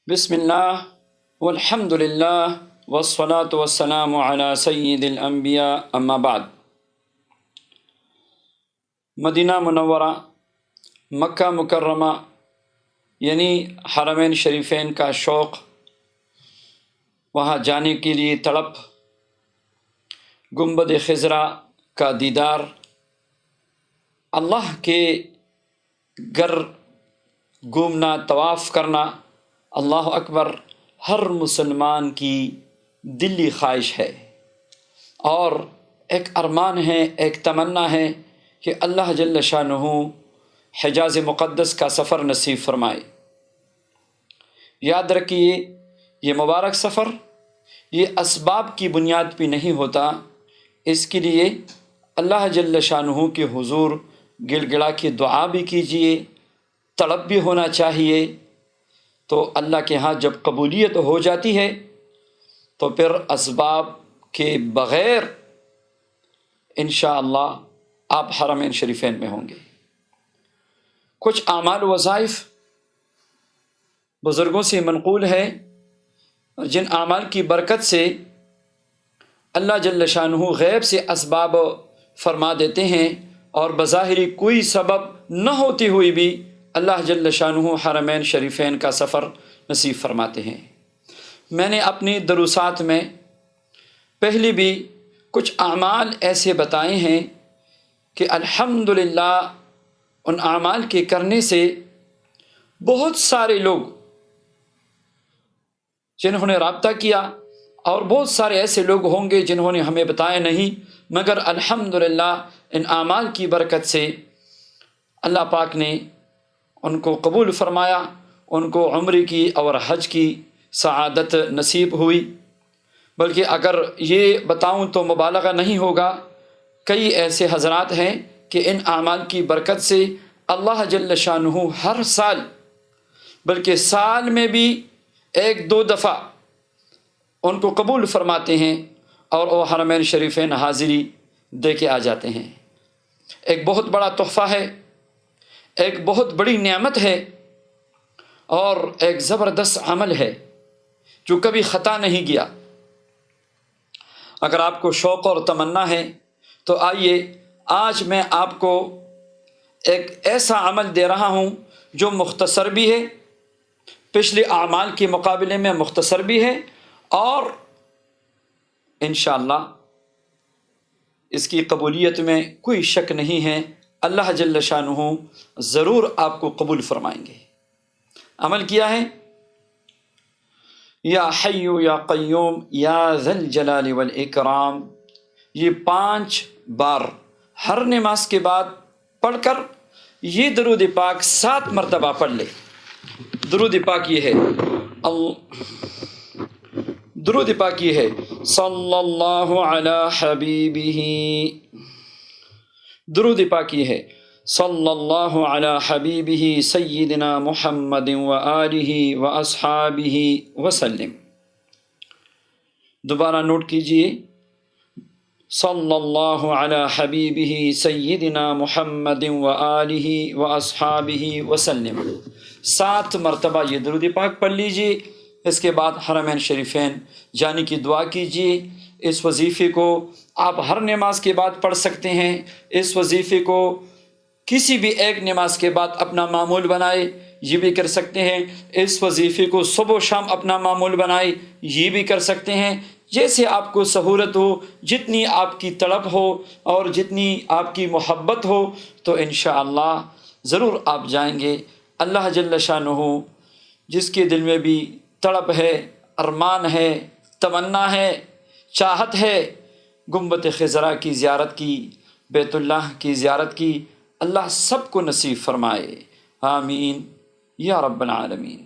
بسم اللہ والحمد للہ والصلاة والسلام علی سید الانبیاء اما بعد۔ مدینہ منورہ، مکہ مکرمہ یعنی حرمین شریفین کا شوق، وہاں جانے کے لیے تڑپ، گنبد خضرا کا دیدار، اللہ کے گھر گھومنا، طواف کرنا، اللہ اکبر، ہر مسلمان کی دلی خواہش ہے اور ایک ارمان ہے، ایک تمنا ہے کہ اللہ جل شانہ حجاز مقدس کا سفر نصیب فرمائے۔ یاد رکھیے، یہ مبارک سفر یہ اسباب کی بنیاد پہ نہیں ہوتا، اس کے لیے اللہ جل شانہ کے حضور گڑ گڑا کے دعا بھی کیجیے، طلب بھی ہونا چاہیے، تو اللہ کے ہاں جب قبولیت ہو جاتی ہے تو پھر اسباب کے بغیر انشاءاللہ آپ حرمین شریفین میں ہوں گے۔ کچھ اعمال و وظائف بزرگوں سے منقول ہے، جن اعمال کی برکت سے اللہ جل شانہ غیب سے اسباب فرما دیتے ہیں اور بظاہری کوئی سبب نہ ہوتی ہوئی بھی اللہ جل شانہ حرمین شریفین کا سفر نصیب فرماتے ہیں۔ میں نے اپنی دروسات میں پہلے بھی کچھ اعمال ایسے بتائے ہیں کہ الحمدللہ ان اعمال کے کرنے سے بہت سارے لوگ جنہوں نے رابطہ کیا، اور بہت سارے ایسے لوگ ہوں گے جنہوں نے ہمیں بتایا نہیں، مگر الحمدللہ ان اعمال کی برکت سے اللہ پاک نے ان کو قبول فرمایا، ان کو عمرے کی اور حج کی سعادت نصیب ہوئی۔ بلکہ اگر یہ بتاؤں تو مبالغہ نہیں ہوگا، کئی ایسے حضرات ہیں کہ ان اعمال کی برکت سے اللہ جل شانہ ہر سال، بلکہ سال میں بھی ایک دو دفعہ ان کو قبول فرماتے ہیں اور وہ حرمین شریفین حاضری دے کے آ جاتے ہیں۔ ایک بہت بڑا تحفہ ہے، ایک بہت بڑی نعمت ہے اور ایک زبردست عمل ہے جو کبھی خطا نہیں گیا۔ اگر آپ کو شوق اور تمنا ہے تو آئیے، آج میں آپ کو ایک ایسا عمل دے رہا ہوں جو مختصر بھی ہے، پچھلے اعمال کے مقابلے میں مختصر بھی ہے، اور انشاءاللہ اس کی قبولیت میں کوئی شک نہیں ہے، اللہ جل شانہ ضرور آپ کو قبول فرمائیں گے۔ عمل کیا ہے؟ یا حی یا قیوم یا ذی الجلال والاکرام، یہ 5 بار ہر نماز کے بعد پڑھ کر یہ درود پاک 7 مرتبہ پڑھ لے۔ درود پاک یہ ہے، درود پاک یہ ہے، صلی اللہ علی حبیبہ، درود پاک یہ ہے، صلی اللہ علی حبیبہ سیدنا محمد وآلہ واصحابہ وسلم۔ دوبارہ نوٹ کیجئے، صلی اللہ علی حبیبہ سیدنا محمد وآلہ واصحابہ وسلم۔ 7 مرتبہ یہ درود پاک پڑھ لیجئے۔ اس کے بعد حرمین شریفین جانے کی دعا کیجئے۔ اس وظیفے کو آپ ہر نماز کے بعد پڑھ سکتے ہیں، اس وظیفے کو کسی بھی ایک نماز کے بعد اپنا معمول بنائے، یہ بھی کر سکتے ہیں۔ اس وظیفے کو صبح و شام اپنا معمول بنائے، یہ بھی کر سکتے ہیں۔ جیسے آپ کو سہولت ہو، جتنی آپ کی طلب ہو اور جتنی آپ کی محبت ہو، تو انشاءاللہ ضرور آپ جائیں گے۔ اللہ جل شانہ جس کے دل میں بھی طلب ہے، ارمان ہے، تمنا ہے، چاہت ہے گنبد خضرا کی زیارت کی، بیت اللہ کی زیارت کی، اللہ سب کو نصیب فرمائے، آمین یا رب العالمین۔